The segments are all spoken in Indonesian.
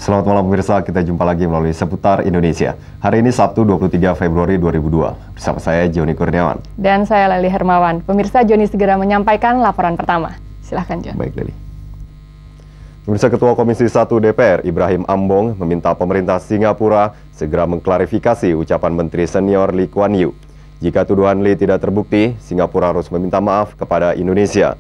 Selamat malam pemirsa, kita jumpa lagi melalui Seputar Indonesia. Hari ini Sabtu 23 Februari 2002. Bersama saya Joni Kurniawan. Dan saya Leli Hermawan. Pemirsa, Joni segera menyampaikan laporan pertama. Silahkan Joni. Baik Leli. Pemirsa, Ketua Komisi 1 DPR Ibrahim Ambong meminta pemerintah Singapura segera mengklarifikasi ucapan Menteri Senior Lee Kuan Yew. Jika tuduhan Lee tidak terbukti, Singapura harus meminta maaf kepada Indonesia.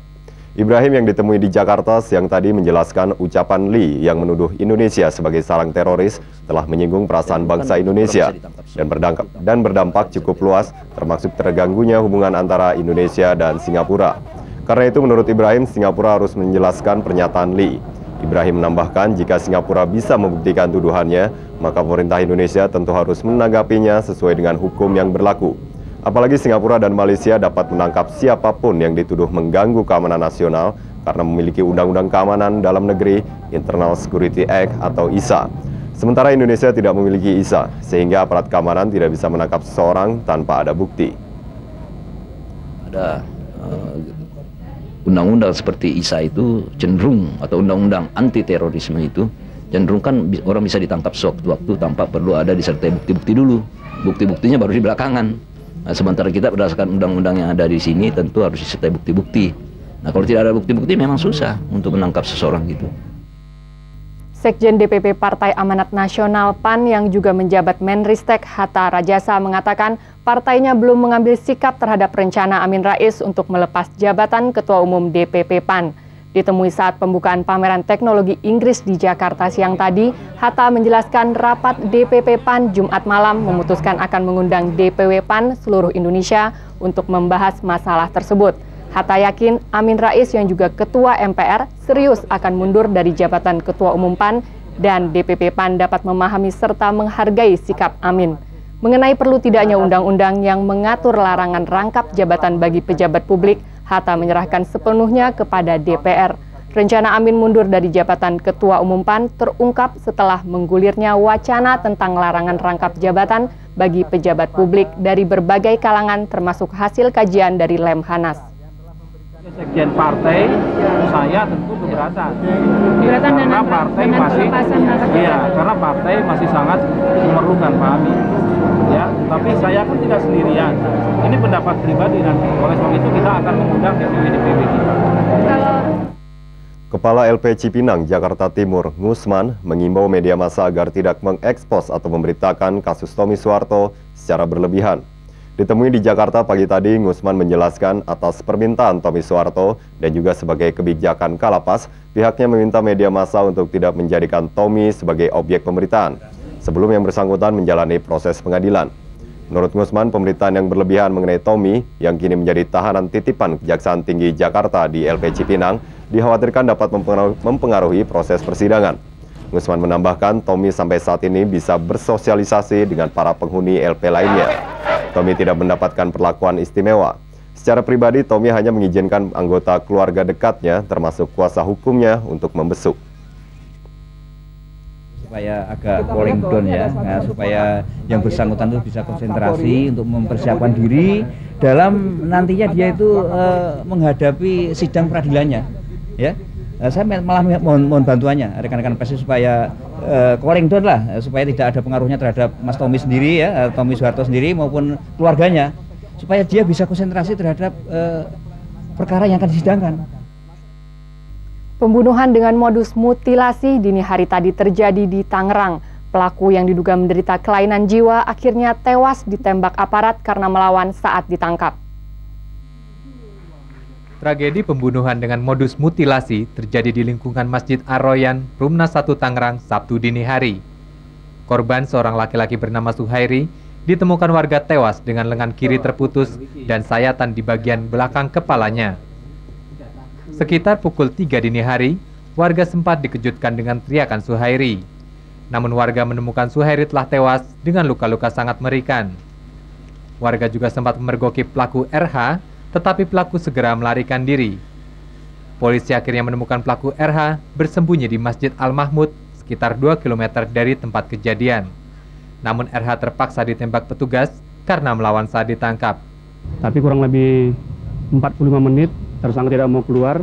Ibrahim yang ditemui di Jakarta siang tadi menjelaskan ucapan Lee yang menuduh Indonesia sebagai sarang teroris telah menyinggung perasaan bangsa Indonesia dan berdampak cukup luas, termasuk terganggunya hubungan antara Indonesia dan Singapura. Karena itu menurut Ibrahim, Singapura harus menjelaskan pernyataan Lee. Ibrahim menambahkan jika Singapura bisa membuktikan tuduhannya, maka pemerintah Indonesia tentu harus menanggapinya sesuai dengan hukum yang berlaku. Apalagi Singapura dan Malaysia dapat menangkap siapapun yang dituduh mengganggu keamanan nasional karena memiliki Undang-Undang Keamanan Dalam Negeri Internal Security Act atau ISA. Sementara Indonesia tidak memiliki ISA, sehingga aparat keamanan tidak bisa menangkap seseorang tanpa ada bukti. Ada undang-undang seperti ISA itu cenderung, atau undang-undang anti terorisme itu cenderung kan orang bisa ditangkap sewaktu-waktu tanpa perlu ada disertai bukti-bukti dulu. Bukti-buktinya baru di belakangan. Nah, sementara kita berdasarkan undang-undang yang ada di sini tentu harus disertai bukti-bukti. Nah, kalau tidak ada bukti-bukti memang susah untuk menangkap seseorang gitu. Sekjen DPP Partai Amanat Nasional PAN yang juga menjabat Menristek Hatta Rajasa mengatakan partainya belum mengambil sikap terhadap rencana Amin Rais untuk melepas jabatan Ketua Umum DPP PAN. Ditemui saat pembukaan pameran teknologi Inggris di Jakarta siang tadi, Hatta menjelaskan rapat DPP PAN Jumat malam memutuskan akan mengundang DPW PAN seluruh Indonesia untuk membahas masalah tersebut. Hatta yakin Amin Rais yang juga Ketua MPR serius akan mundur dari jabatan Ketua Umum PAN dan DPP PAN dapat memahami serta menghargai sikap Amin. Mengenai perlu tidaknya undang-undang yang mengatur larangan rangkap jabatan bagi pejabat publik, Hatta menyerahkan sepenuhnya kepada DPR. Rencana Amin mundur dari jabatan Ketua Umum PAN terungkap setelah menggulirnya wacana tentang larangan rangkap jabatan bagi pejabat publik dari berbagai kalangan termasuk hasil kajian dari Lemhanas. Sekjen partai, saya tentu keberatan. Karena partai masih sangat memerlukan Pak Amin. Ya, tapi saya pun tidak sendirian. Ini pendapat pribadi dan oleh sebab itu kita akan mengundang DPW kita. Kepala LP Cipinang, Jakarta Timur, Ngusman, mengimbau media massa agar tidak mengekspos atau memberitakan kasus Tommy Soeharto secara berlebihan. Ditemui di Jakarta pagi tadi, Ngusman menjelaskan atas permintaan Tommy Soeharto dan juga sebagai kebijakan Kalapas, pihaknya meminta media massa untuk tidak menjadikan Tommy sebagai objek pemberitaan sebelum yang bersangkutan menjalani proses pengadilan. Menurut Ngusman, pemberitaan yang berlebihan mengenai Tommy yang kini menjadi tahanan titipan Kejaksaan Tinggi Jakarta di LP Cipinang dikhawatirkan dapat mempengaruhi proses persidangan. Ngusman menambahkan Tommy sampai saat ini bisa bersosialisasi dengan para penghuni LP lainnya. Tommy tidak mendapatkan perlakuan istimewa. Secara pribadi, Tommy hanya mengizinkan anggota keluarga dekatnya termasuk kuasa hukumnya untuk membesuk. Supaya agak cooling down ya, supaya yang bersangkutan itu bisa konsentrasi untuk mempersiapkan diri dalam nantinya dia itu menghadapi sidang peradilannya, ya. Saya malah mohon bantuannya rekan-rekan pers supaya cooling down lah, supaya tidak ada pengaruhnya terhadap Mas Tommy sendiri ya, Tommy Soeharto sendiri maupun keluarganya, supaya dia bisa konsentrasi terhadap perkara yang akan disidangkan. Pembunuhan dengan modus mutilasi dini hari tadi terjadi di Tangerang. Pelaku yang diduga menderita kelainan jiwa akhirnya tewas ditembak aparat karena melawan saat ditangkap. Tragedi pembunuhan dengan modus mutilasi terjadi di lingkungan Masjid Ar-Royan, Rumnas 1 Tangerang, Sabtu dini hari. Korban, seorang laki-laki bernama Suhairi, ditemukan warga tewas dengan lengan kiri terputus dan sayatan di bagian belakang kepalanya. Sekitar pukul 3 dini hari, warga sempat dikejutkan dengan teriakan Suhairi. Namun warga menemukan Suhairi telah tewas dengan luka-luka sangat mengerikan. Warga juga sempat memergoki pelaku RH, tetapi pelaku segera melarikan diri. Polisi akhirnya menemukan pelaku RH bersembunyi di Masjid Al-Mahmud sekitar 2 km dari tempat kejadian. Namun RH terpaksa ditembak petugas karena melawan saat ditangkap. Tapi kurang lebih 45 menit tersangka tidak mau keluar.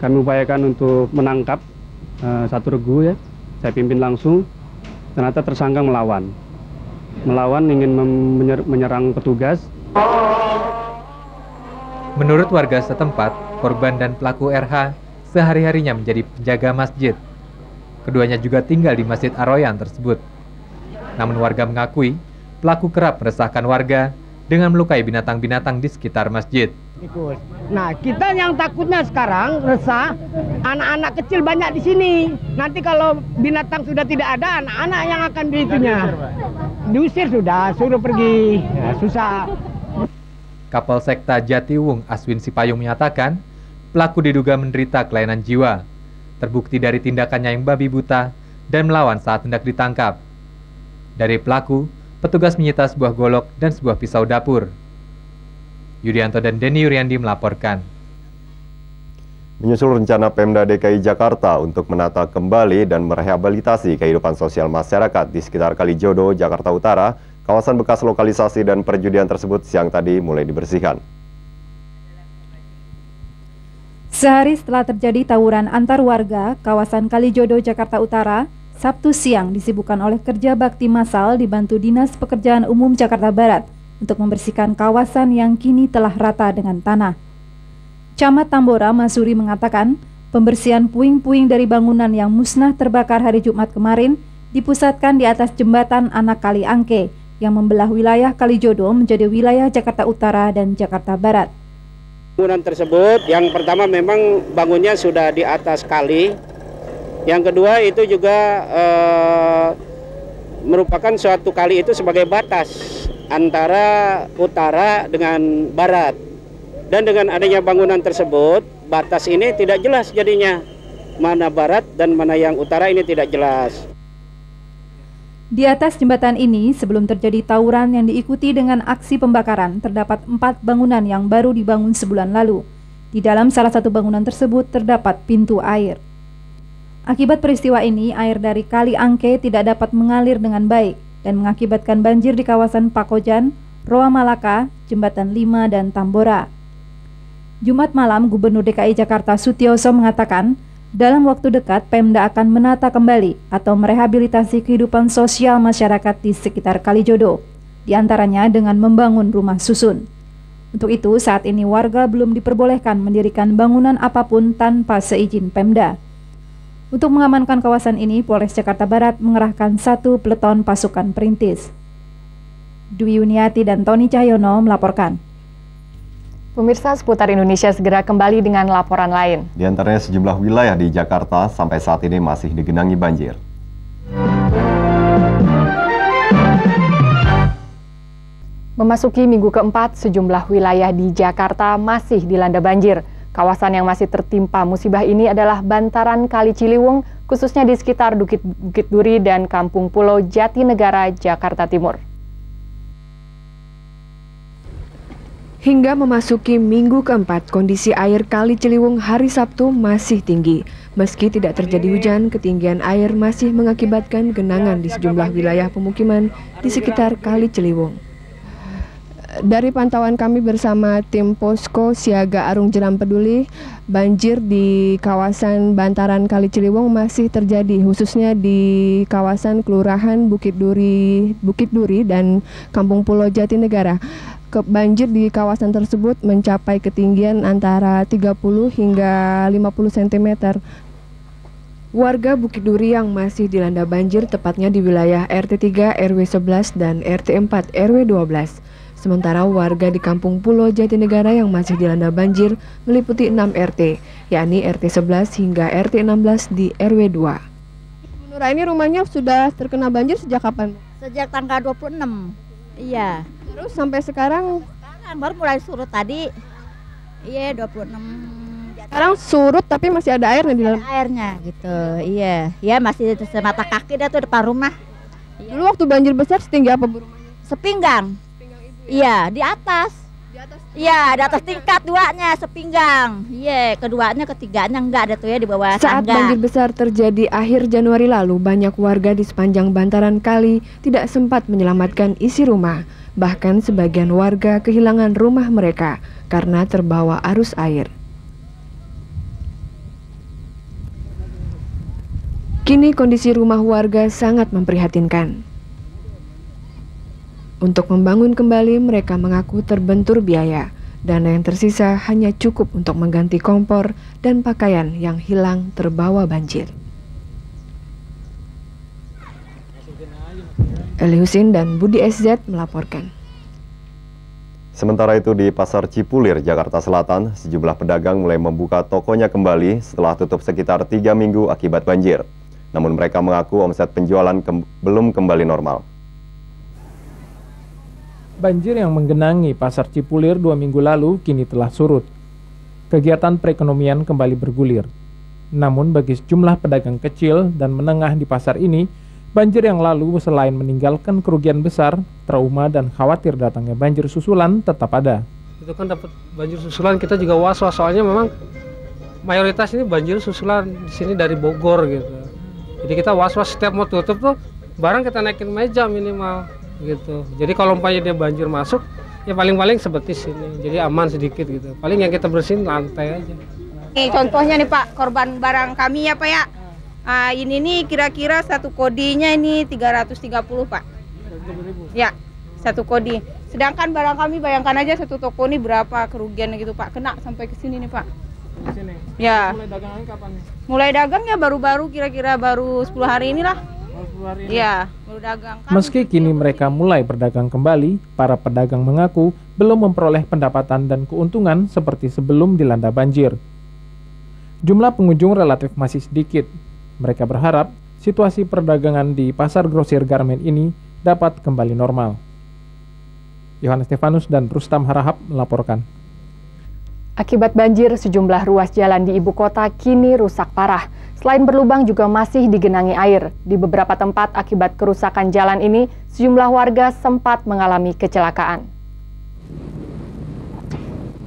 Kami upayakan untuk menangkap satu regu ya. Saya pimpin langsung, ternyata tersangka melawan ingin menyerang petugas. Menurut warga setempat, korban dan pelaku RH sehari-harinya menjadi penjaga masjid. Keduanya juga tinggal di Masjid Ar-Royan tersebut. Namun warga mengakui pelaku kerap meresahkan warga dengan melukai binatang-binatang di sekitar masjid. Nah, kita yang takutnya sekarang resah, anak-anak kecil banyak di sini. Nanti kalau binatang sudah tidak ada, anak-anak yang akan diitunya. Diusir sudah, suruh pergi. Ya, susah. Kapolsekta Jatiwung Aswin Sipayung menyatakan, pelaku diduga menderita kelainan jiwa. Terbukti dari tindakannya yang babi buta dan melawan saat hendak ditangkap. Dari pelaku, petugas menyita sebuah golok dan sebuah pisau dapur. Yudianto dan Denny Yuriandi melaporkan. Menyusul rencana Pemda DKI Jakarta untuk menata kembali dan merehabilitasi kehidupan sosial masyarakat di sekitar Kalijodo, Jakarta Utara, kawasan bekas lokalisasi dan perjudian tersebut siang tadi mulai dibersihkan. Sehari setelah terjadi tawuran antar warga, kawasan Kalijodo, Jakarta Utara, Sabtu siang disibukkan oleh kerja bakti massal dibantu Dinas Pekerjaan Umum Jakarta Barat untuk membersihkan kawasan yang kini telah rata dengan tanah. Camat Tambora Masuri mengatakan, pembersihan puing-puing dari bangunan yang musnah terbakar hari Jumat kemarin dipusatkan di atas jembatan Anak Kali Angke yang membelah wilayah Kalijodo menjadi wilayah Jakarta Utara dan Jakarta Barat. Bangunan tersebut, yang pertama memang bangunnya sudah di atas kali. Yang kedua itu juga merupakan suatu kali itu sebagai batas antara utara dengan barat. Dan dengan adanya bangunan tersebut, batas ini tidak jelas jadinya. Mana barat dan mana yang utara ini tidak jelas. Di atas jembatan ini, sebelum terjadi tawuran yang diikuti dengan aksi pembakaran, terdapat 4 bangunan yang baru dibangun sebulan lalu. Di dalam salah satu bangunan tersebut terdapat pintu air. Akibat peristiwa ini, air dari Kali Angke tidak dapat mengalir dengan baik dan mengakibatkan banjir di kawasan Pakojan, Roa Malaka, Jembatan 5, dan Tambora. Jumat malam, Gubernur DKI Jakarta Sutioso mengatakan, dalam waktu dekat Pemda akan menata kembali atau merehabilitasi kehidupan sosial masyarakat di sekitar Kalijodo, diantaranya dengan membangun rumah susun. Untuk itu, saat ini warga belum diperbolehkan mendirikan bangunan apapun tanpa seizin Pemda. Untuk mengamankan kawasan ini, Polres Jakarta Barat mengerahkan 1 peleton pasukan perintis. Dwi Yuniati dan Tony Cahyono melaporkan. Pemirsa, Seputar Indonesia segera kembali dengan laporan lain. Di antaranya sejumlah wilayah di Jakarta sampai saat ini masih digenangi banjir. Memasuki minggu keempat, sejumlah wilayah di Jakarta masih dilanda banjir. Kawasan yang masih tertimpa musibah ini adalah bantaran Kali Ciliwung, khususnya di sekitar Bukit Duri dan Kampung Pulo Jatinegara, Jakarta Timur. Hingga memasuki minggu keempat, kondisi air Kali Ciliwung hari Sabtu masih tinggi. Meski tidak terjadi hujan, ketinggian air masih mengakibatkan genangan di sejumlah wilayah pemukiman di sekitar Kali Ciliwung. Dari pantauan kami bersama tim Posko Siaga Arung Jeram Peduli, banjir di kawasan bantaran Kali Ciliwung masih terjadi, khususnya di kawasan Kelurahan Bukit Duri dan Kampung Pulo Jatinegara. Banjir di kawasan tersebut mencapai ketinggian antara 30 hingga 50 cm. Warga Bukit Duri yang masih dilanda banjir tepatnya di wilayah RT 3 RW 11 dan RT 4 RW 12. Sementara warga di Kampung Pulo Jatinegara yang masih dilanda banjir meliputi 6 RT, yakni RT 11 hingga RT 16 di RW 2. Menurut ini rumahnya sudah terkena banjir sejak kapan? Sejak tanggal 26. Iya. Terus sampai sekarang? Sekarang baru mulai surut tadi. Iya, 26. Sekarang surut tapi masih ada airnya di dalam. Ada airnya gitu. Iya. Ya masih semata kaki dah tuh depan rumah. Dulu waktu banjir besar setinggi apa bu rumahnya? Sepinggang. Iya, di atas. Iya, di atas tingkat duanya sepinggang. Iya, keduanya ketiganya enggak ada tuh ya di bawah tangga. Saat banjir besar terjadi akhir Januari lalu, banyak warga di sepanjang bantaran kali tidak sempat menyelamatkan isi rumah. Bahkan sebagian warga kehilangan rumah mereka karena terbawa arus air. Kini kondisi rumah warga sangat memprihatinkan. Untuk membangun kembali, mereka mengaku terbentur biaya. Dana yang tersisa hanya cukup untuk mengganti kompor dan pakaian yang hilang terbawa banjir. Eli Husin dan Budi SZ melaporkan. Sementara itu di Pasar Cipulir, Jakarta Selatan, sejumlah pedagang mulai membuka tokonya kembali setelah tutup sekitar 3 minggu akibat banjir. Namun mereka mengaku omset penjualan belum kembali normal. Banjir yang menggenangi Pasar Cipulir 2 minggu lalu kini telah surut. Kegiatan perekonomian kembali bergulir. Namun bagi sejumlah pedagang kecil dan menengah di pasar ini, banjir yang lalu selain meninggalkan kerugian besar, trauma dan khawatir datangnya banjir susulan tetap ada. Itu kan dapat banjir susulan, kita juga was-was soalnya memang mayoritas ini banjir susulan di sini dari Bogor gitu. Jadi kita was-was setiap mau tutup tuh barang kita naikin meja minimal gitu. Jadi kalau umpamanya dia banjir masuk, ya paling-paling sebetis ini. Jadi aman sedikit gitu. Paling yang kita bersihin lantai aja. Nih contohnya nih Pak, korban barang kami ya Pak ya. Ini nih kira-kira satu kodinya ini 330 Pak. Ya, satu kodi. Sedangkan barang kami bayangkan aja satu toko ini berapa kerugian gitu Pak. Kena sampai ke sini nih Pak. Di sini. Ya. Mulai dagangnya kapan nih? Mulai dagang ya baru-baru kira-kira baru 10 hari inilah. Iya, baru dagang. Meski kini mereka mulai berdagang kembali, para pedagang mengaku belum memperoleh pendapatan dan keuntungan seperti sebelum dilanda banjir. Jumlah pengunjung relatif masih sedikit. Mereka berharap situasi perdagangan di pasar grosir garmen ini dapat kembali normal. Yohanes Stefanus dan Rustam Harahap melaporkan. Akibat banjir, sejumlah ruas jalan di ibu kota kini rusak parah. Selain berlubang juga masih digenangi air. Di beberapa tempat akibat kerusakan jalan ini, sejumlah warga sempat mengalami kecelakaan.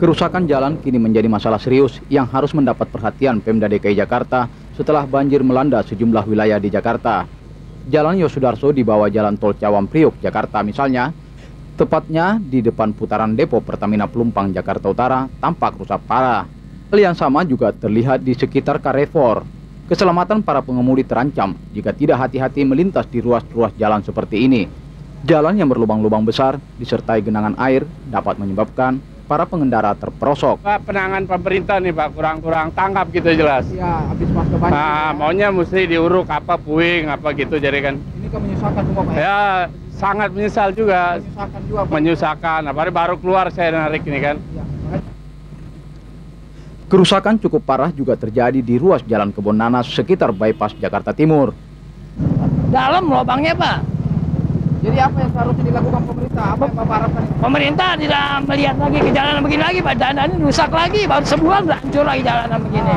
Kerusakan jalan kini menjadi masalah serius yang harus mendapat perhatian Pemda DKI Jakarta setelah banjir melanda sejumlah wilayah di Jakarta. Jalan Yosudarso di bawah Jalan Tol Cawang Priok, Jakarta misalnya, tepatnya di depan putaran depo Pertamina Pelumpang, Jakarta Utara, tampak rusak parah. Hal yang sama juga terlihat di sekitar Carrefour. Keselamatan para pengemudi terancam jika tidak hati-hati melintas di ruas-ruas jalan seperti ini. Jalan yang berlubang-lubang besar disertai genangan air dapat menyebabkan para pengendara terperosok. Pak, penanganan pemerintah nih Pak kurang tanggap gitu jelas. Ya, habis pasca banjir. Nah, maunya mesti diuruk apa puing apa gitu jadi kan. Ini kan menyusahkan semua Pak. Ya, sangat menyesal juga. Menyusahkan juga Pak. Menyusahkan, apalagi baru keluar saya narik ini kan. Ya. Kerusakan cukup parah juga terjadi di ruas Jalan Kebon Nanas sekitar bypass Jakarta Timur. Dalam lubangnya Pak. Jadi apa yang seharusnya dilakukan pemerintah? Apa yang Bapak harapkan? Pemerintah tidak melihat lagi ke jalanan begini lagi Pak. Jalanan ini rusak lagi, baru sebulan udah hancur lagi jalanan begini.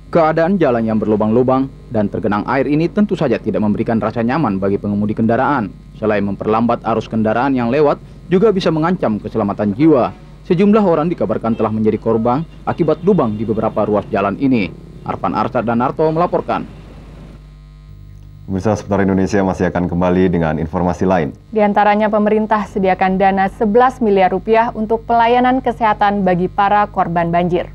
Keadaan jalan yang berlubang-lubang dan tergenang air ini tentu saja tidak memberikan rasa nyaman bagi pengemudi kendaraan. Selain memperlambat arus kendaraan yang lewat, juga bisa mengancam keselamatan jiwa. Sejumlah orang dikabarkan telah menjadi korban akibat lubang di beberapa ruas jalan ini. Arfan Arsyad dan Narto melaporkan. Pemirsa, Seputar Indonesia masih akan kembali dengan informasi lain. Di antaranya pemerintah sediakan dana 11 miliar rupiah untuk pelayanan kesehatan bagi para korban banjir.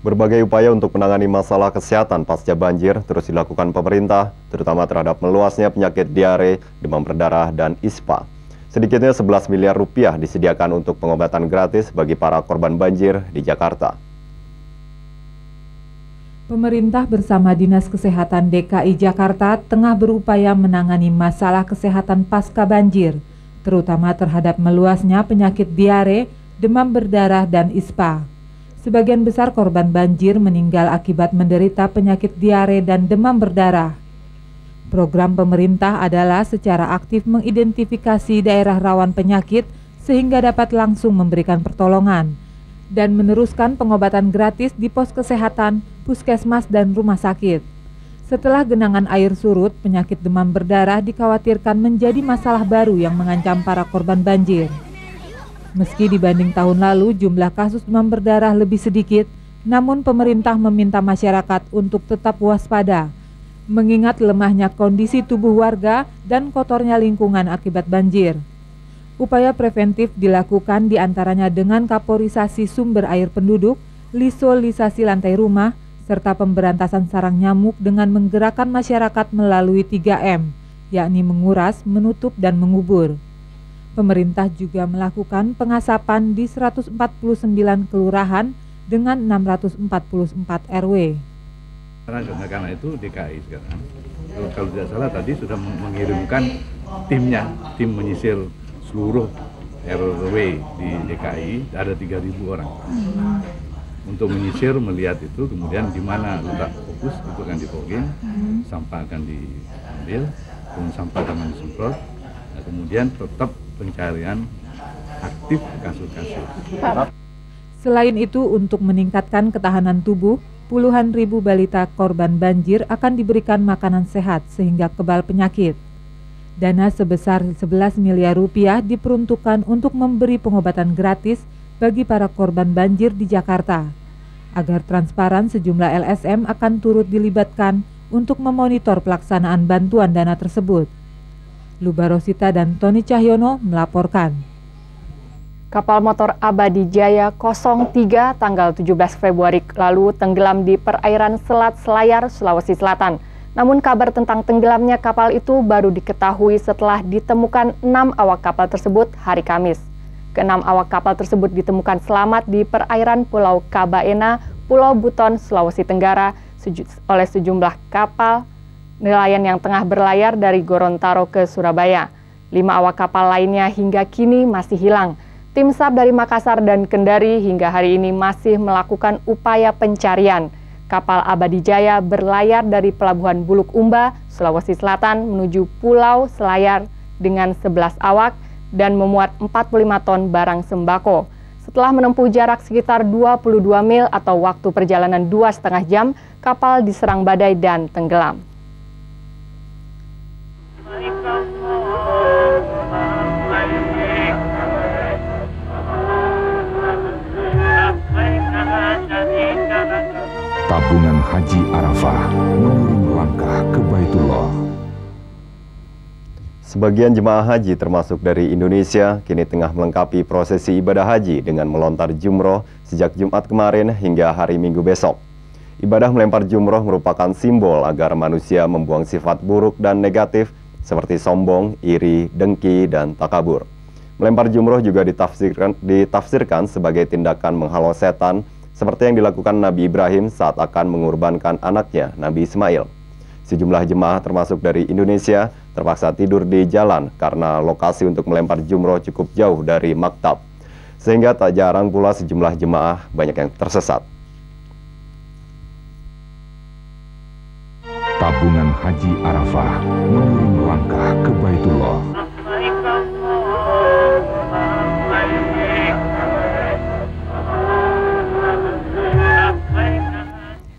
Berbagai upaya untuk menangani masalah kesehatan pasca banjir terus dilakukan pemerintah, terutama terhadap meluasnya penyakit diare, demam berdarah, dan ISPA. Sedikitnya 11 miliar rupiah disediakan untuk pengobatan gratis bagi para korban banjir di Jakarta. Pemerintah bersama Dinas Kesehatan DKI Jakarta tengah berupaya menangani masalah kesehatan pasca banjir, terutama terhadap meluasnya penyakit diare, demam berdarah, dan ISPA. Sebagian besar korban banjir meninggal akibat menderita penyakit diare dan demam berdarah. Program pemerintah adalah secara aktif mengidentifikasi daerah rawan penyakit sehingga dapat langsung memberikan pertolongan dan meneruskan pengobatan gratis di pos kesehatan, puskesmas, dan rumah sakit. Setelah genangan air surut, penyakit demam berdarah dikhawatirkan menjadi masalah baru yang mengancam para korban banjir. Meski dibanding tahun lalu jumlah kasus demam berdarah lebih sedikit, namun pemerintah meminta masyarakat untuk tetap waspada, mengingat lemahnya kondisi tubuh warga dan kotornya lingkungan akibat banjir. Upaya preventif dilakukan diantaranya dengan kaporisasi sumber air penduduk lisolisasi lantai rumah, serta pemberantasan sarang nyamuk dengan menggerakkan masyarakat melalui 3M, yakni menguras, menutup, dan mengubur. Pemerintah juga melakukan pengasapan di 149 kelurahan dengan 644 RW. Karena itu DKI sekarang, kalau tidak salah tadi sudah mengirimkan tim menyisir seluruh RW di DKI, ada 3.000 orang. Untuk menyisir, melihat itu, kemudian di mana letak fokus itu akan difogging, sampah akan diambil, kemudian sampah akan disemprot, nah, kemudian tetap pencarian aktif kasus-kasus. Selain itu, untuk meningkatkan ketahanan tubuh, puluhan ribu balita korban banjir akan diberikan makanan sehat sehingga kebal penyakit. Dana sebesar 11 miliar rupiah diperuntukkan untuk memberi pengobatan gratis bagi para korban banjir di Jakarta. Agar transparan, sejumlah LSM akan turut dilibatkan untuk memonitor pelaksanaan bantuan dana tersebut. Luba Rosita dan Tony Cahyono melaporkan. Kapal motor Abadi Jaya 03 tanggal 17 Februari lalu tenggelam di perairan Selat Selayar, Sulawesi Selatan. Namun kabar tentang tenggelamnya kapal itu baru diketahui setelah ditemukan 6 awak kapal tersebut hari Kamis. Ke-6 awak kapal tersebut ditemukan selamat di perairan Pulau Kabaena, Pulau Buton, Sulawesi Tenggara oleh sejumlah kapal nelayan yang tengah berlayar dari Gorontalo ke Surabaya. 5 awak kapal lainnya hingga kini masih hilang. Tim SAR dari Makassar dan Kendari hingga hari ini masih melakukan upaya pencarian. Kapal Abadi Jaya berlayar dari Pelabuhan Buluk Umba, Sulawesi Selatan menuju Pulau Selayar dengan 11 awak dan memuat 45 ton barang sembako. Setelah menempuh jarak sekitar 22 mil atau waktu perjalanan 2,5 jam, kapal diserang badai dan tenggelam. Tabungan Haji Arafah mengirim langkah ke Baitullah. Sebagian jemaah haji termasuk dari Indonesia kini tengah melengkapi prosesi ibadah haji dengan melontar jumroh sejak Jumat kemarin hingga hari Minggu besok. Ibadah melempar jumroh merupakan simbol agar manusia membuang sifat buruk dan negatif seperti sombong, iri, dengki, dan takabur. Melempar jumroh juga ditafsirkan sebagai tindakan menghalau setan seperti yang dilakukan Nabi Ibrahim saat akan mengorbankan anaknya, Nabi Ismail. Sejumlah jemaah termasuk dari Indonesia terpaksa tidur di jalan karena lokasi untuk melempar jumroh cukup jauh dari maktab. Sehingga tak jarang pula sejumlah jemaah banyak yang tersesat. Tabungan Haji Arafah mengirim langkah ke Baitullah.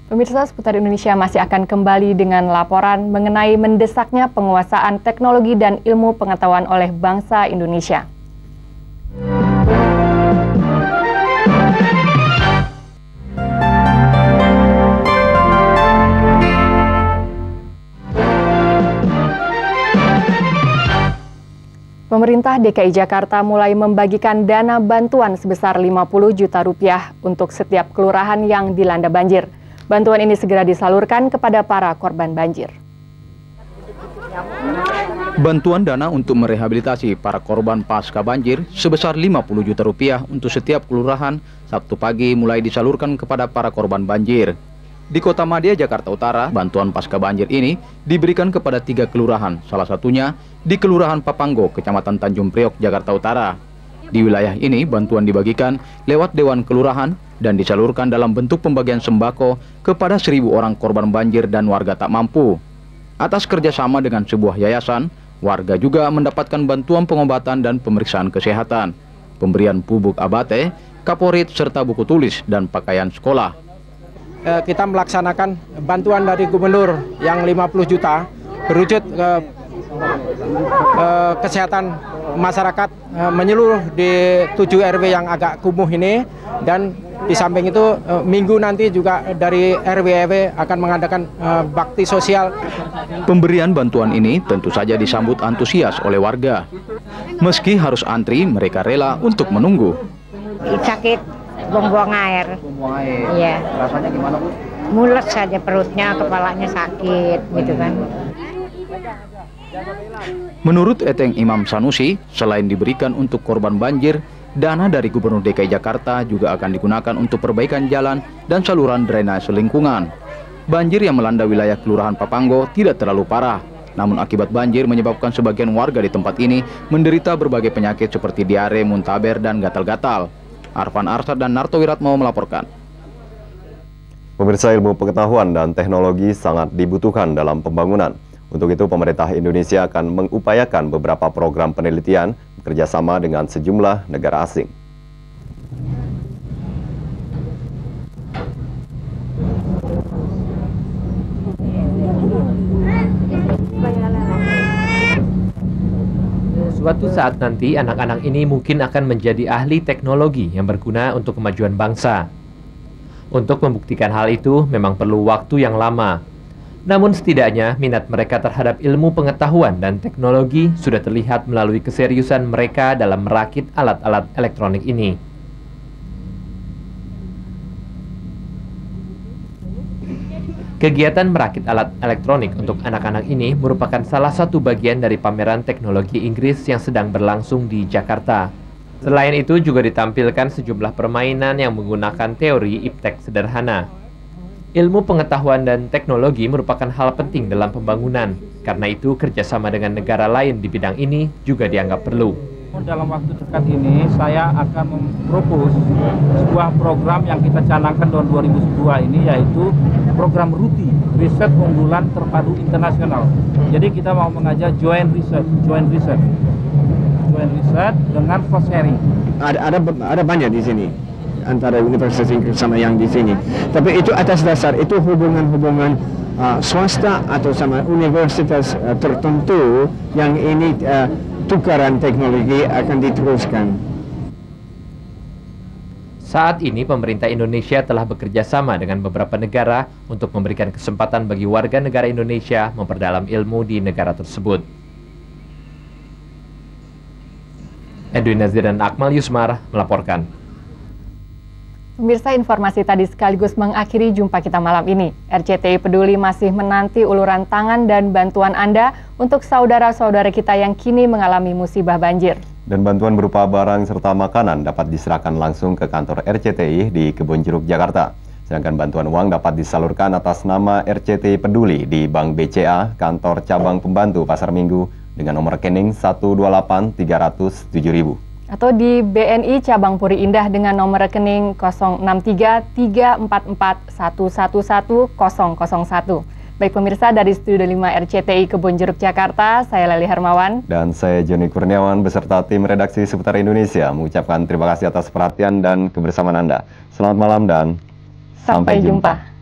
Pemirsa, Seputar Indonesia masih akan kembali dengan laporan mengenai mendesaknya penguasaan teknologi dan ilmu pengetahuan oleh bangsa Indonesia. Pemerintah DKI Jakarta mulai membagikan dana bantuan sebesar 50 juta rupiah untuk setiap kelurahan yang dilanda banjir. Bantuan ini segera disalurkan kepada para korban banjir. Bantuan dana untuk merehabilitasi para korban pasca banjir sebesar 50 juta rupiah untuk setiap kelurahan Sabtu pagi mulai disalurkan kepada para korban banjir. Di Kota Madia, Jakarta Utara, bantuan pasca banjir ini diberikan kepada 3 kelurahan, salah satunya di Kelurahan Papanggo, Kecamatan Tanjung Priok, Jakarta Utara. Di wilayah ini, bantuan dibagikan lewat Dewan Kelurahan dan disalurkan dalam bentuk pembagian sembako kepada 1.000 orang korban banjir dan warga tak mampu. Atas kerjasama dengan sebuah yayasan, warga juga mendapatkan bantuan pengobatan dan pemeriksaan kesehatan, pemberian pupuk abate, kaporit, serta buku tulis dan pakaian sekolah. Kita melaksanakan bantuan dari gubernur yang 50 juta berwujud kesehatan masyarakat menyeluruh di 7 RW yang agak kumuh ini, dan di samping itu minggu nanti juga dari RW akan mengadakan bakti sosial. Pemberian bantuan ini tentu saja disambut antusias oleh warga. Meski harus antri, mereka rela untuk menunggu. Sakit buang-buang air. Buang air. Iya. Rasanya gimana, Bu? Mules saja perutnya, kepalanya sakit, gitu kan. Menurut Eteng Imam Sanusi, selain diberikan untuk korban banjir, dana dari Gubernur DKI Jakarta juga akan digunakan untuk perbaikan jalan dan saluran drainase lingkungan. Banjir yang melanda wilayah Kelurahan Papanggo tidak terlalu parah, namun akibat banjir menyebabkan sebagian warga di tempat ini menderita berbagai penyakit seperti diare, muntaber, dan gatal-gatal. Arfan Arsad dan Narto Wiratmo melaporkan. Pemirsa, ilmu pengetahuan dan teknologi sangat dibutuhkan dalam pembangunan. Untuk itu, pemerintah Indonesia akan mengupayakan beberapa program penelitian bekerjasama dengan sejumlah negara asing. Suatu saat nanti, anak-anak ini mungkin akan menjadi ahli teknologi yang berguna untuk kemajuan bangsa. Untuk membuktikan hal itu, memang perlu waktu yang lama. Namun setidaknya, minat mereka terhadap ilmu pengetahuan dan teknologi sudah terlihat melalui keseriusan mereka dalam merakit alat-alat elektronik ini. Kegiatan merakit alat elektronik untuk anak-anak ini merupakan salah satu bagian dari pameran teknologi Inggris yang sedang berlangsung di Jakarta. Selain itu juga ditampilkan sejumlah permainan yang menggunakan teori iptek sederhana. Ilmu pengetahuan dan teknologi merupakan hal penting dalam pembangunan. Karena itu kerjasama dengan negara lain di bidang ini juga dianggap perlu. Dalam waktu dekat ini saya akan mempropos sebuah program yang kita canangkan tahun 2002 ini, yaitu program RUTI, Riset Unggulan Terpadu Internasional. Jadi kita mau mengajak joint research dengan cost sharing. Ada banyak di sini antara Universitas Inggris sama yang di sini. Tapi itu atas dasar itu hubungan-hubungan swasta atau sama universitas tertentu yang ini tukaran teknologi akan diteruskan. Saat ini pemerintah Indonesia telah bekerja sama dengan beberapa negara untuk memberikan kesempatan bagi warga negara Indonesia memperdalam ilmu di negara tersebut. Edwin Nazir dan Akmal Yusmar melaporkan. Pemirsa, informasi tadi sekaligus mengakhiri jumpa kita malam ini. RCTI Peduli masih menanti uluran tangan dan bantuan Anda untuk saudara-saudara kita yang kini mengalami musibah banjir. Dan bantuan berupa barang serta makanan dapat diserahkan langsung ke kantor RCTI di Kebonjeruk, Jakarta. Sedangkan bantuan uang dapat disalurkan atas nama RCTI Peduli di Bank BCA, kantor cabang pembantu Pasar Minggu dengan nomor rekening 128 300 7.000. Atau di BNI Cabang Puri Indah dengan nomor rekening 063 344 111 001. Baik pemirsa, dari Studio 5 RCTI Kebonjeruk, Jakarta, saya Leli Hermawan. Dan saya Joni Kurniawan beserta tim redaksi Seputar Indonesia mengucapkan terima kasih atas perhatian dan kebersamaan Anda. Selamat malam dan sampai jumpa.